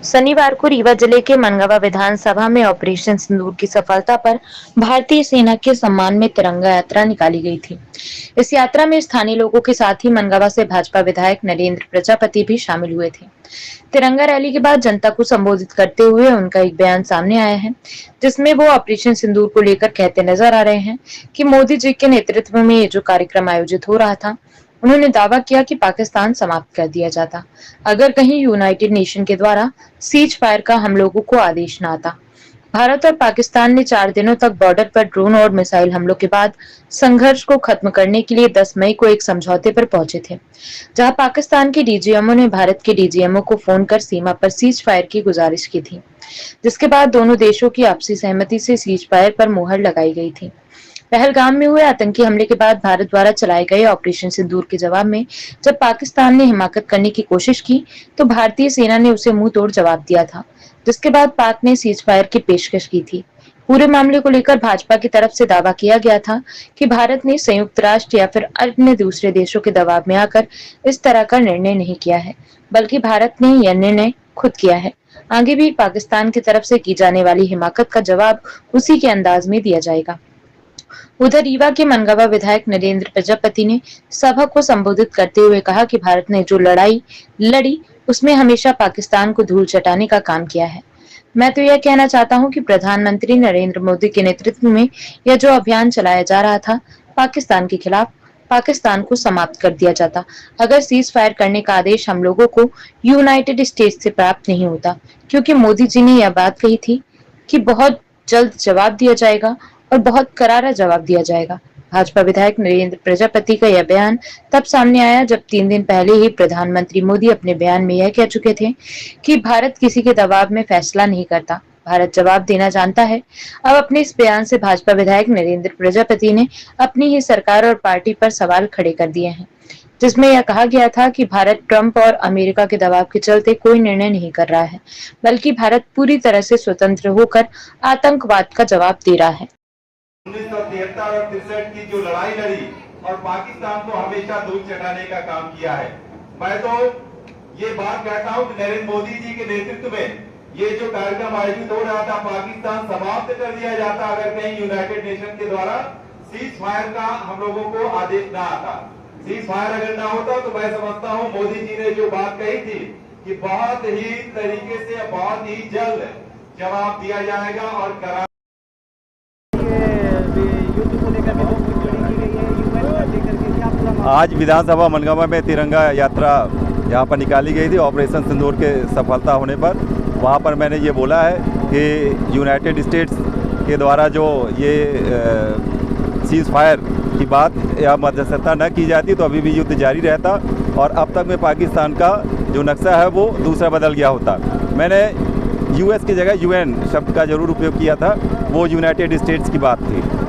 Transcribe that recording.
शनिवार को रीवा जिले के मनगावा विधानसभा में ऑपरेशन सिंदूर की सफलता पर भारतीय सेना के सम्मान में तिरंगा यात्रा निकाली गई थी। इस यात्रा में स्थानीय लोगों के साथ ही मनगावा से भाजपा विधायक नरेंद्र प्रजापति भी शामिल हुए थे। तिरंगा रैली के बाद जनता को संबोधित करते हुए उनका एक बयान सामने आया है, जिसमें वो ऑपरेशन सिंदूर को लेकर कहते नजर आ रहे हैं कि मोदी जी के नेतृत्व में ये जो कार्यक्रम आयोजित हो रहा था, उन्होंने दावा किया कि पाकिस्तान समाप्त कर दिया जाता अगर कहीं यूनाइटेड नेशन के द्वारा सीज फायर का हम लोगों को आदेश न आता। भारत और पाकिस्तान ने 4 दिनों तक बॉर्डर पर ड्रोन और मिसाइल हमलों के बाद संघर्ष को खत्म करने के लिए 10 मई को एक समझौते पर पहुंचे थे, जहां पाकिस्तान के डीजीएमओ ने भारत के डीजीएमओ को फोन कर सीमा पर सीज फायर की गुजारिश की थी, जिसके बाद दोनों देशों की आपसी सहमति से सीज फायर पर मुहर लगाई गई थी। पहलगाम में हुए आतंकी हमले के बाद भारत द्वारा चलाए गए ऑपरेशन सिंदूर के जवाब में जब पाकिस्तान ने हिमाकत करने की कोशिश की, तो भारतीय सेना ने उसे मुंह तोड़ जवाब दिया था, जिसके बाद पाक ने सीज फायर की पेशकश की थी। पूरे मामले को लेकर भाजपा की तरफ से दावा किया गया था कि भारत ने संयुक्त राष्ट्र या फिर अन्य दूसरे देशों के दबाव में आकर इस तरह का निर्णय नहीं किया है, बल्कि भारत ने यह निर्णय खुद किया है। आगे भी पाकिस्तान की तरफ से की जाने वाली हिमाकत का जवाब उसी के अंदाज में दिया जाएगा। उधर रीवा के मनगावा विधायक नरेंद्र प्रजापति ने सभा को संबोधित करते हुए कहा कि भारत ने जो लड़ाई लड़ी उसमें हमेशा पाकिस्तान को धूल चटाने का काम किया है। मैं तो यह कहना चाहता हूं कि प्रधानमंत्री नरेंद्र मोदी के नेतृत्व में यह जो अभियान चलाया जा रहा था पाकिस्तान के खिलाफ, पाकिस्तान को समाप्त कर दिया जाता अगर सीज फायर करने का आदेश हम लोगों को यूनाइटेड स्टेट्स से प्राप्त नहीं होता, क्योंकि मोदी जी ने यह बात कही थी कि बहुत जल्द जवाब दिया जाएगा और बहुत करारा जवाब दिया जाएगा। भाजपा विधायक नरेंद्र प्रजापति का यह बयान तब सामने आया जब 3 दिन पहले ही प्रधानमंत्री मोदी अपने बयान में यह कह चुके थे कि भारत किसी के दबाव में फैसला नहीं करता, भारत जवाब देना जानता है। अब अपने इस बयान से भाजपा विधायक नरेंद्र प्रजापति ने अपनी ही सरकार और पार्टी पर सवाल खड़े कर दिए हैं, जिसमें यह कहा गया था कि भारत ट्रंप और अमेरिका के दबाव के चलते कोई निर्णय नहीं कर रहा है, बल्कि भारत पूरी तरह से स्वतंत्र होकर आतंकवाद का जवाब दे रहा है। 1973 और 63 की जो लड़ाई लड़ी और पाकिस्तान को हमेशा दूध चटाने का काम किया है। मैं तो ये बात कहता हूं कि नरेंद्र मोदी जी के नेतृत्व में ये जो कार्यक्रम आयोजित हो रहा था पाकिस्तान समाप्त कर दिया जाता अगर कहीं यूनाइटेड नेशन के द्वारा सीज फायर का हम लोगों को आदेश ना आता। सीज फायर अगर ना होता तो मैं समझता हूं मोदी जी ने जो बात कही थी कि बहुत ही तरीके से बहुत ही जल्द जवाब दिया जाएगा और करा आज विधानसभा मनगावा में तिरंगा यात्रा यहाँ पर निकाली गई थी ऑपरेशन सिंदूर के सफलता होने पर। वहाँ पर मैंने ये बोला है कि यूनाइटेड स्टेट्स के द्वारा जो ये सीज फायर की बात या मध्यस्थता न की जाती तो अभी भी युद्ध जारी रहता और अब तक में पाकिस्तान का जो नक्शा है वो दूसरा बदल गया होता। मैंने यूएस की जगह यूएन शब्द का ज़रूर उपयोग किया था, वो यूनाइटेड स्टेट्स की बात थी।